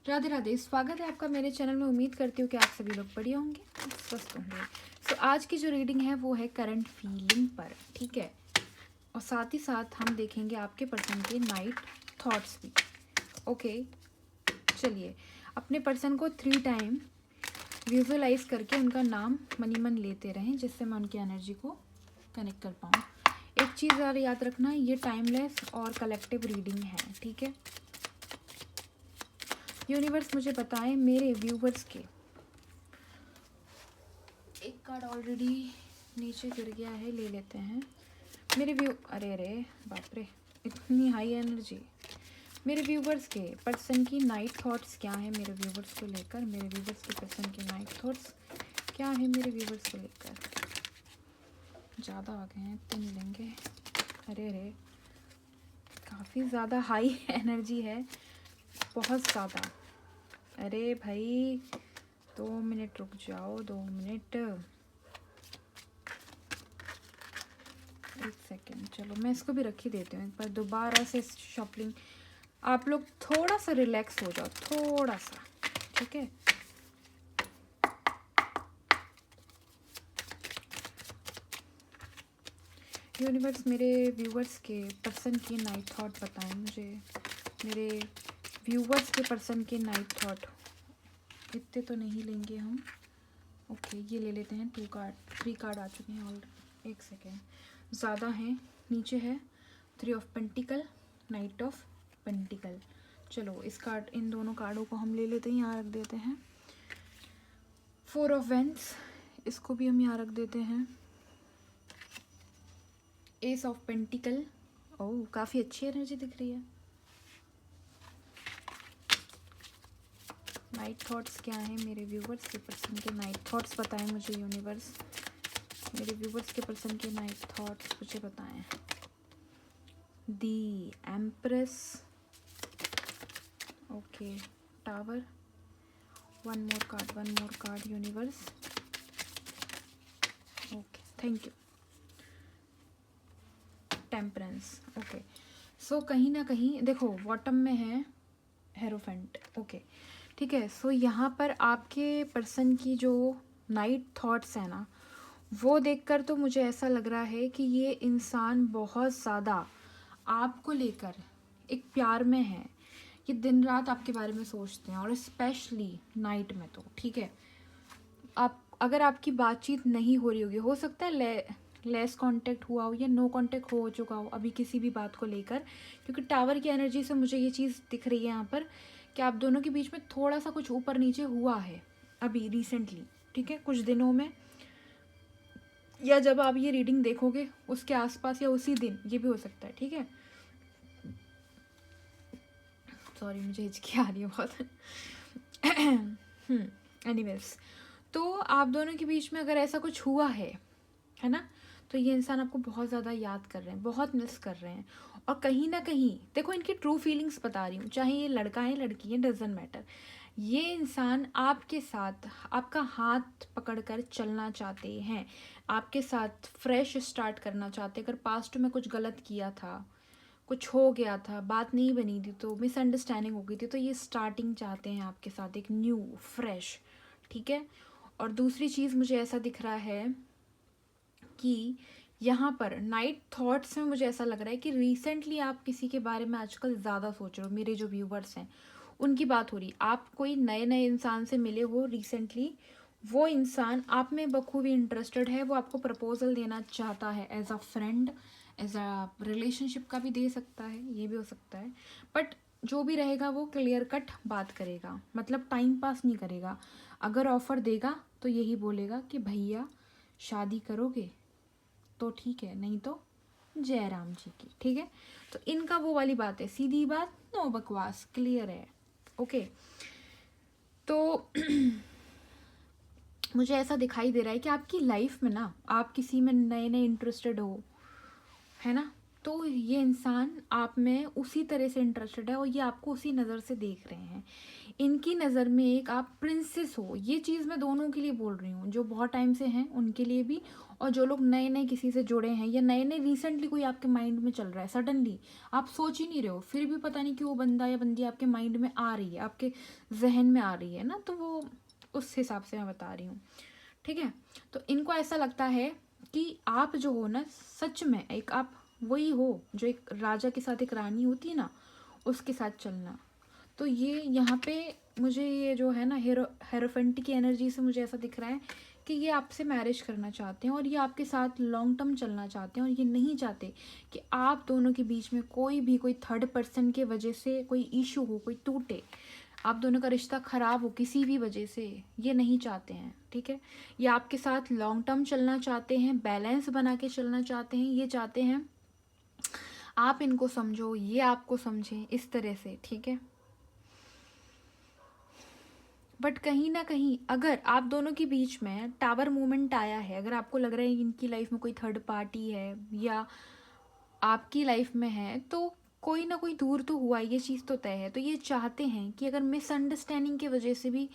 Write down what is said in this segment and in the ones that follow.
राधे राधे, स्वागत है आपका मेरे चैनल में। उम्मीद करती हूँ कि आप सभी लोग बढ़िया होंगे, स्वस्थ होंगे। सो आज की जो रीडिंग है वो है करंट फीलिंग पर, ठीक है। और साथ ही साथ हम देखेंगे आपके पर्सन के नाइट थॉट्स भी। ओके, चलिए अपने पर्सन को 3 टाइम विजुअलाइज करके उनका नाम मनी मन लेते रहें, जिससे मैं उनकी एनर्जी को कनेक्ट कर पाऊँ। एक चीज़ और याद रखना, ये टाइमलेस और कलेक्टिव रीडिंग है, ठीक है। यूनिवर्स मुझे बताएं मेरे व्यूवर्स के, एक कार्ड ऑलरेडी नीचे गिर गया है, ले लेते हैं। मेरे अरे बाप रे, इतनी हाई एनर्जी। मेरे व्यूवर्स के पर्सन की नाइट थॉट्स क्या है मेरे व्यूवर्स को लेकर। मेरे व्यूवर्स के पर्सन की नाइट थॉट्स क्या है मेरे व्यूवर्स को लेकर। ज़्यादा आ गए हैं, इतने नहीं लेंगे। अरे काफ़ी ज़्यादा हाई एनर्जी है, बहुत ज़्यादा। अरे भाई 2 मिनट रुक जाओ, 2 मिनट, 1 सेकेंड। चलो मैं इसको भी रख ही देती हूँ एक बार, दोबारा से शफलिंग। आप लोग थोड़ा सा रिलैक्स हो जाओ, थोड़ा सा, ठीक है। यूनिवर्स मेरे व्यूवर्स के पर्सन की नाइट थॉट बताएं मुझे। मेरे व्यूवर्स के पर्सन के नाइट थॉट, इतने तो नहीं लेंगे हम। ओके, ये ले लेते हैं। 2 कार्ड, 3 कार्ड आ चुके हैं ऑलरेडी। 1 सेकेंड, ज़्यादा है। नीचे है 3 of pentacle, night of pentacle. चलो इस कार्ड, इन दोनों कार्डों को हम ले लेते हैं, यहाँ रख देते हैं। 4 ऑफ वेंस, इसको भी हम यहाँ रख देते हैं। एस ऑफ पेंटिकल, ओह काफ़ी अच्छी एनर्जी दिख रही है। नाइट थॉट्स क्या है मेरे व्यूवर्स के पर्सन के, नाइट थॉट्स बताएं मुझे यूनिवर्स। मेरे व्यूवर्स के पर्सन के नाइट थॉट्स मुझे बताएं। The empress, okay, tower, one more card universe. Okay, thank you. Temperance, okay. So कहीं ना कहीं देखो बॉटम में है हेरोफेंट, ओके, ठीक है। सो यहाँ पर आपके पर्सन की जो नाइट थॉट्स है ना, वो देखकर तो मुझे ऐसा लग रहा है कि ये इंसान बहुत ज़्यादा आपको लेकर एक प्यार में है। ये दिन रात आपके बारे में सोचते हैं, और स्पेशली नाइट में तो, ठीक है। आप अगर आपकी बातचीत नहीं हो रही होगी, हो सकता है लेस कांटेक्ट हुआ हो या नो कांटेक्ट हो चुका हो अभी किसी भी बात को लेकर, क्योंकि टावर की एनर्जी से मुझे ये चीज़ दिख रही है यहाँ पर कि आप दोनों के बीच में थोड़ा सा कुछ ऊपर नीचे हुआ है अभी रिसेंटली, ठीक है, कुछ दिनों में, या जब आप ये रीडिंग देखोगे उसके आसपास या उसी दिन, ये भी हो सकता है, ठीक है। सॉरी मुझे हिचकी आ रही है बहुत। एनीवेज, तो आप दोनों के बीच में अगर ऐसा कुछ हुआ है ना, तो ये इंसान आपको बहुत ज़्यादा याद कर रहे हैं, बहुत मिस कर रहे हैं। और कहीं ना कहीं देखो, इनकी ट्रू फीलिंग्स बता रही हूँ, चाहे ये लड़का है लड़की है, डजेंट मैटर। ये इंसान आपके साथ आपका हाथ पकड़कर चलना चाहते हैं, आपके साथ फ्रेश स्टार्ट करना चाहते हैं। अगर पास्ट में कुछ गलत किया था, कुछ हो गया था, बात नहीं बनी थी, तो मिसअंडरस्टैंडिंग हो गई थी, तो ये स्टार्टिंग चाहते हैं आपके साथ, एक न्यू फ्रेश, ठीक है। और दूसरी चीज़ मुझे ऐसा दिख रहा है कि यहाँ पर नाइट थॉट्स में मुझे ऐसा लग रहा है कि रिसेंटली आप किसी के बारे में आजकल ज़्यादा सोच रहे हो। मेरे जो व्यूवर्स हैं उनकी बात हो रही, आप कोई नए नए इंसान से मिले हो रिसेंटली, वो इंसान आप में बखूबी इंटरेस्टेड है, वो आपको प्रपोजल देना चाहता है, as a friend, as a relationship का भी दे सकता है, ये भी हो सकता है। बट जो भी रहेगा वो क्लियर कट बात करेगा, मतलब टाइम पास नहीं करेगा। अगर ऑफर देगा तो यही बोलेगा कि भैया शादी करोगे तो ठीक है, नहीं तो जय राम जी की, ठीक है। तो इनका वो वाली बात है, सीधी बात, नो बकवास, क्लियर है, ओके। तो मुझे ऐसा दिखाई दे रहा है कि आपकी लाइफ में ना, आप किसी में नए नए इंटरेस्टेड हो, है ना, तो ये इंसान आप में उसी तरह से इंटरेस्टेड है और ये आपको उसी नज़र से देख रहे हैं। इनकी नज़र में एक आप प्रिंसेस हो। ये चीज़ मैं दोनों के लिए बोल रही हूँ, जो बहुत टाइम से हैं उनके लिए भी, और जो लोग नए नए किसी से जुड़े हैं या नए नए रिसेंटली कोई आपके माइंड में चल रहा है, सडनली आप सोच ही नहीं रहे हो, फिर भी पता नहीं कि वो बंदा या बंदी आपके माइंड में आ रही है, आपके जहन में आ रही है ना, तो वो उस हिसाब से मैं बता रही हूँ। ठीक है, तो इनको ऐसा लगता है कि आप जो हो ना, सच में एक आप वही हो जो एक राजा के साथ एक रानी होती है ना, उसके साथ चलना। तो ये यहाँ पे मुझे ये जो है ना हेरोफेंटी की एनर्जी से मुझे ऐसा दिख रहा है कि ये आपसे मैरिज करना चाहते हैं और ये आपके साथ लॉन्ग टर्म चलना चाहते हैं, और ये नहीं चाहते कि आप दोनों के बीच में कोई थर्ड पर्सन के वजह से कोई इशू हो, कोई टूटे, आप दोनों का रिश्ता ख़राब हो किसी भी वजह से। ये नहीं चाहते हैं। ठीक है, ये आपके साथ लॉन्ग टर्म चलना चाहते हैं, बैलेंस बना के चलना चाहते हैं। ये चाहते हैं आप इनको समझो, ये आपको समझें, इस तरह से। ठीक है, बट कहीं ना कहीं अगर आप दोनों के बीच में टावर मूवमेंट आया है, अगर आपको लग रहा है इनकी लाइफ में कोई थर्ड पार्टी है या आपकी लाइफ में है, तो कोई ना कोई दूर तो हुआ, ये चीज़ तो तय है। तो ये चाहते हैं कि अगर मिसअंडरस्टैंडिंग की वजह से भी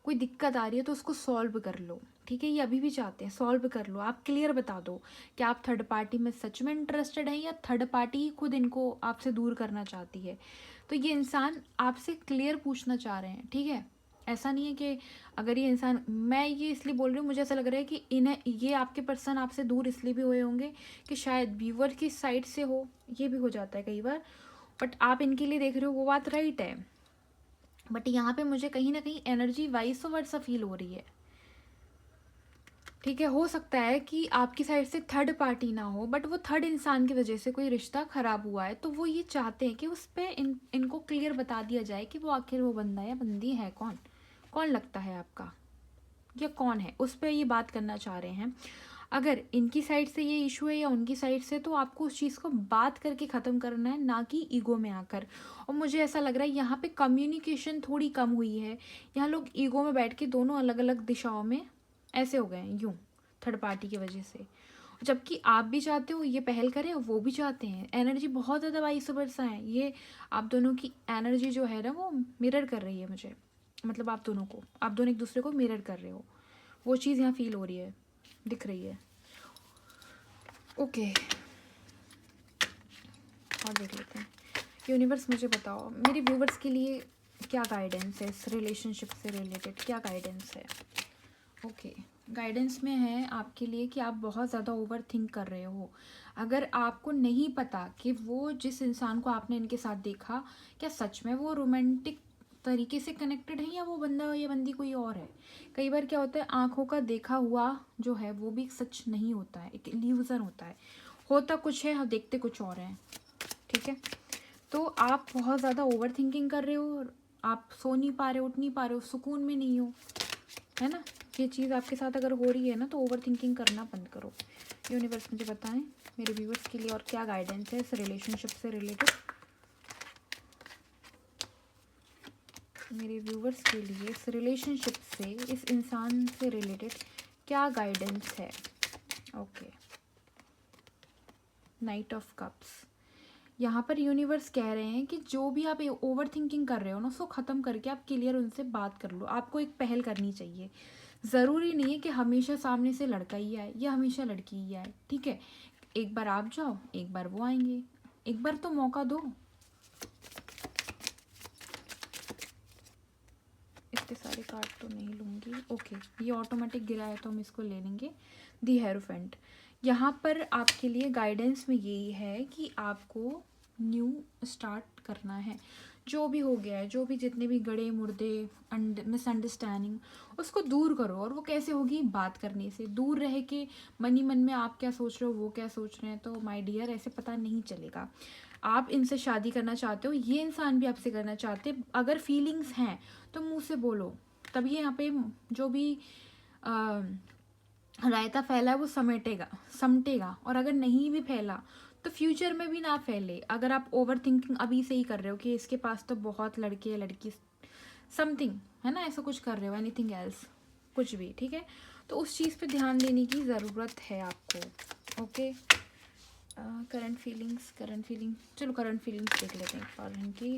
कोई दिक्कत आ रही है तो उसको सॉल्व कर लो। ठीक है, ये अभी भी चाहते हैं सॉल्व कर लो। आप क्लियर बता दो कि आप थर्ड पार्टी में सच में इंटरेस्टेड हैं या थर्ड पार्टी ही खुद इनको आपसे दूर करना चाहती है। तो ये इंसान आपसे क्लियर पूछना चाह रहे हैं। ठीक है, ऐसा नहीं है कि अगर ये इंसान, मैं ये इसलिए बोल रही हूँ, मुझे ऐसा लग रहा है कि इन्हें, ये आपके पर्सन आपसे दूर इसलिए भी हुए होंगे कि शायद व्यूअर की साइड से हो, ये भी हो जाता है कई बार, बट आप इनके लिए देख रहे हो, वो बात राइट है। बट यहाँ पे मुझे कहीं ना कहीं एनर्जी वाइस वर्सा फील हो रही है। ठीक है, हो सकता है कि आपकी साइड से थर्ड पार्टी ना हो, बट वो थर्ड इंसान की वजह से कोई रिश्ता ख़राब हुआ है, तो वो ये चाहते हैं कि उस पर इनको क्लियर बता दिया जाए कि वो आखिर वो बंदा या बंदी है कौन, कौन लगता है आपका या कौन है, उस पर ये बात करना चाह रहे हैं। अगर इनकी साइड से ये इशू है या उनकी साइड से, तो आपको उस चीज़ को बात करके ख़त्म करना है, ना कि ईगो में आकर। और मुझे ऐसा लग रहा है यहाँ पे कम्युनिकेशन थोड़ी कम हुई है। यहाँ लोग ईगो में बैठ के दोनों अलग अलग दिशाओं में ऐसे हो गए हैं यूँ, थर्ड पार्टी की वजह से। जबकि आप भी चाहते हो ये पहल करें, वो भी चाहते हैं। एनर्जी बहुत ज़्यादा वाइस वर्सा है। ये आप दोनों की एनर्जी जो है ना, वो मिरर कर रही है मुझे, मतलब आप दोनों एक दूसरे को मिरर कर रहे हो, वो चीज़ यहाँ फील हो रही है, दिख रही है। ओके, और देख लेते हैं। यूनिवर्स मुझे बताओ, मेरे व्यूवर्स के लिए क्या गाइडेंस है इस रिलेशनशिप से रिलेटेड, क्या गाइडेंस है। ओके, गाइडेंस में है आपके लिए कि आप बहुत ज़्यादा ओवर थिंक कर रहे हो। अगर आपको नहीं पता कि वो जिस इंसान को आपने इनके साथ देखा, क्या सच में वो रोमांटिक तरीके से कनेक्टेड है या वो बंदा या बंदी कोई और है। कई बार क्या होता है, आंखों का देखा हुआ जो है वो भी सच नहीं होता है, एक इल्यूज़न होता है, होता कुछ है और देखते कुछ और हैं। ठीक है, तो आप बहुत ज़्यादा ओवर थिंकिंग कर रहे हो, आप सो नहीं पा रहे हो, उठ नहीं पा रहे हो, सुकून में नहीं हो, है ना। ये चीज़ आपके साथ अगर हो रही है ना, तो ओवर थिंकिंग करना बंद करो। यूनिवर्स मुझे बताएं मेरे व्यूवर्स के लिए और क्या गाइडेंस है इस रिलेशनशिप से रिलेटेड। मेरे व्यूवर्स के लिए इस रिलेशनशिप से, इस इंसान से रिलेटेड क्या गाइडेंस है। Okay, night of cups. यहाँ पर यूनिवर्स कह रहे हैं कि जो भी आप ओवर थिंकिंग कर रहे हो ना, उसको ख़त्म करके आप क्लियर उनसे बात कर लो। आपको एक पहल करनी चाहिए। ज़रूरी नहीं है कि हमेशा सामने से लड़का ही आए या हमेशा लड़की ही आए। ठीक है, एक बार आप जाओ, एक बार वो आएंगे, एक बार तो मौका दो। इतने सारे कार्ड तो नहीं लूँगी। ओके, ये ऑटोमेटिक गिरा है तो हम इसको ले लेंगे। दी हेरोफेंट। यहाँ पर आपके लिए गाइडेंस में यही है कि आपको न्यू स्टार्ट करना है। जो भी हो गया है, जो भी जितने भी गड़े मुर्दे मिसअंडरस्टैंडिंग, उसको दूर करो। और वो कैसे होगी, बात करने से। दूर रह के मन ही मन में आप क्या सोच रहे हो, वो क्या सोच रहे हैं, तो माय डियर ऐसे पता नहीं चलेगा। आप इनसे शादी करना चाहते हो, ये इंसान भी आपसे करना चाहते, अगर फीलिंग्स हैं तो मुंह से बोलो। तभी यहाँ पे जो भी रायता फैला है वो समटेगा। और अगर नहीं भी फैला तो फ्यूचर में भी ना फैले। अगर आप ओवर थिंकिंग अभी से ही कर रहे हो कि इसके पास तो बहुत लड़के या लड़की समथिंग है ना, ऐसा कुछ कर रहे हो, एनीथिंग एल्स, कुछ भी। ठीक है, तो उस चीज़ पे ध्यान देने की ज़रूरत है आपको। ओके, करंट फीलिंग्स, चलो करंट फीलिंग्स देख लेते हैं एक बार इनकी।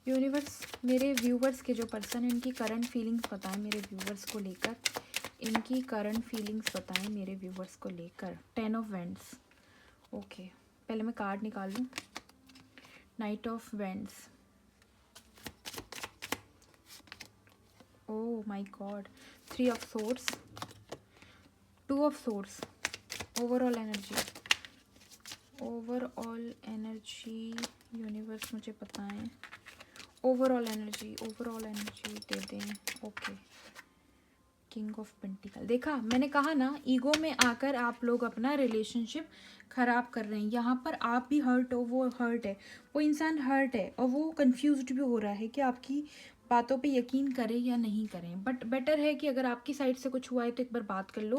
यूनिवर्स, मेरे व्यूवर्स के जो पर्सन है इनकी करंट फीलिंग्स बताएं मेरे व्यूवर्स को लेकर, इनकी करंट फीलिंग्स बताएं मेरे व्यूवर्स को लेकर। 10 ऑफ वेंड्स। ओके, पहले मैं कार्ड निकाल लूँ। Night of vends, oh my God, 3 of swords, 2 of swords. Overall energy universe मुझे बताएं। ओवरऑल एनर्जी दे दें। Okay, king of pentacle. देखा, मैंने कहा ना, ईगो में आकर आप लोग अपना रिलेशनशिप खराब कर रहे हैं। यहाँ पर आप भी हर्ट हो, वो हर्ट है, वो इंसान हर्ट है, और वो कंफ्यूज्ड भी हो रहा है कि आपकी बातों पे यकीन करें या नहीं करें। बट बेटर है कि अगर आपकी साइड से कुछ हुआ है तो एक बार बात कर लो,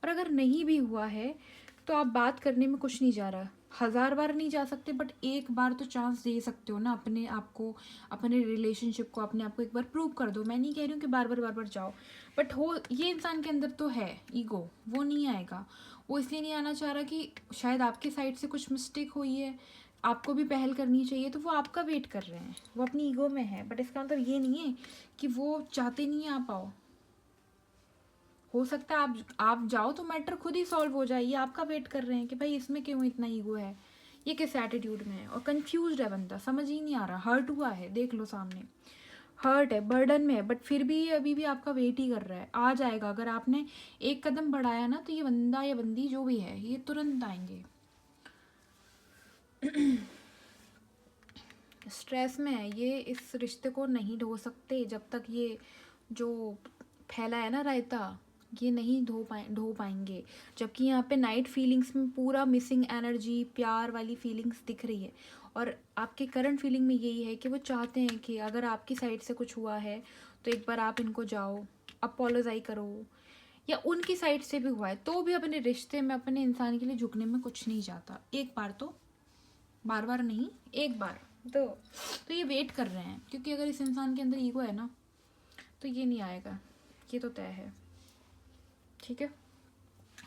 और अगर नहीं भी हुआ है तो आप बात करने में कुछ नहीं जा रहा। 1000 बार नहीं जा सकते, बट एक बार तो चांस दे सकते हो ना अपने आप को, अपने रिलेशनशिप को, अपने आप को एक बार प्रूव कर दो। मैं नहीं कह रही हूँ कि बार बार जाओ, बट हो, ये इंसान के अंदर तो है ईगो, वो नहीं आएगा। वो इसलिए नहीं आना चाह रहा कि शायद आपके साइड से कुछ मिस्टेक हुई है, आपको भी पहल करनी चाहिए, तो वो आपका वेट कर रहे हैं, वो अपनी ईगो में है। बट इसका मतलब ये नहीं है कि वो चाहते नहीं आ पाओ। हो सकता है आप जाओ तो मैटर खुद ही सॉल्व हो जाए। ये आपका वेट कर रहे हैं कि भाई इसमें क्यों इतना ईगो है, ये किस एटीट्यूड में है, और कंफ्यूज्ड है बंदा, समझ ही नहीं आ रहा। हर्ट हुआ है, देख लो सामने हर्ट है, बर्डन में है, बट फिर भी ये अभी भी आपका वेट ही कर रहा है। आ जाएगा, अगर आपने एक कदम बढ़ाया ना तो ये बंदा या बंदी जो भी है ये तुरंत आएंगे। स्ट्रेस में है ये, इस रिश्ते को नहीं ढो सकते जब तक ये जो फैला है ना रायता, ये नहीं ढो पाएंगे। जबकि यहाँ पे नाइट फीलिंग्स में पूरा मिसिंग एनर्जी, प्यार वाली फीलिंग्स दिख रही है, और आपके करंट फीलिंग में यही है कि वो चाहते हैं कि अगर आपकी साइड से कुछ हुआ है तो एक बार आप इनको जाओ, अपोलोजाई करो, या उनकी साइड से भी हुआ है तो भी अपने रिश्ते में, अपने इंसान के लिए झुकने में कुछ नहीं जाता। एक बार तो, बार बार नहीं, एक बार तो ये वेट कर रहे हैं, क्योंकि अगर इस इंसान के अंदर ईगो है ना तो ये नहीं आएगा, ये तो तय है। ठीक है,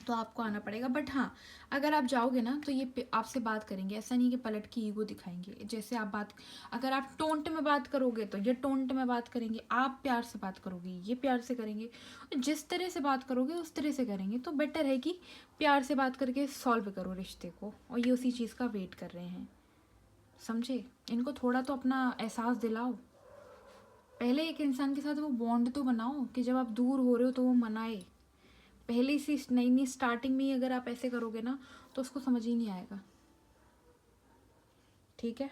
तो आपको आना पड़ेगा। बट हाँ, अगर आप जाओगे ना तो ये आपसे बात करेंगे, ऐसा नहीं कि पलट की ईगो दिखाएंगे। जैसे आप बात, अगर आप टोंट में बात करोगे तो ये टोंट में बात करेंगे, आप प्यार से बात करोगे ये प्यार से करेंगे, जिस तरह से बात करोगे उस तरह से करेंगे। तो बेटर है कि प्यार से बात करके सॉल्व करो रिश्ते को, और ये उसी चीज़ का वेट कर रहे हैं। समझे, इनको थोड़ा तो अपना एहसास दिलाओ। पहले एक इंसान के साथ वो बॉन्ड तो बनाओ कि जब आप दूर हो रहे हो तो वो मनाए। पहले से नई स्टार्टिंग में ही अगर आप ऐसे करोगे ना तो उसको समझ ही नहीं आएगा। ठीक है,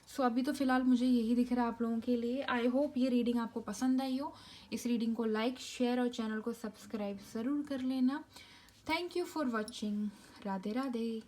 सो अभी तो फिलहाल मुझे यही दिख रहा है आप लोगों के लिए। आई होप ये रीडिंग आपको पसंद आई हो। इस रीडिंग को लाइक, शेयर और चैनल को सब्सक्राइब ज़रूर कर लेना। Thank you for watching. Radhe Radhe.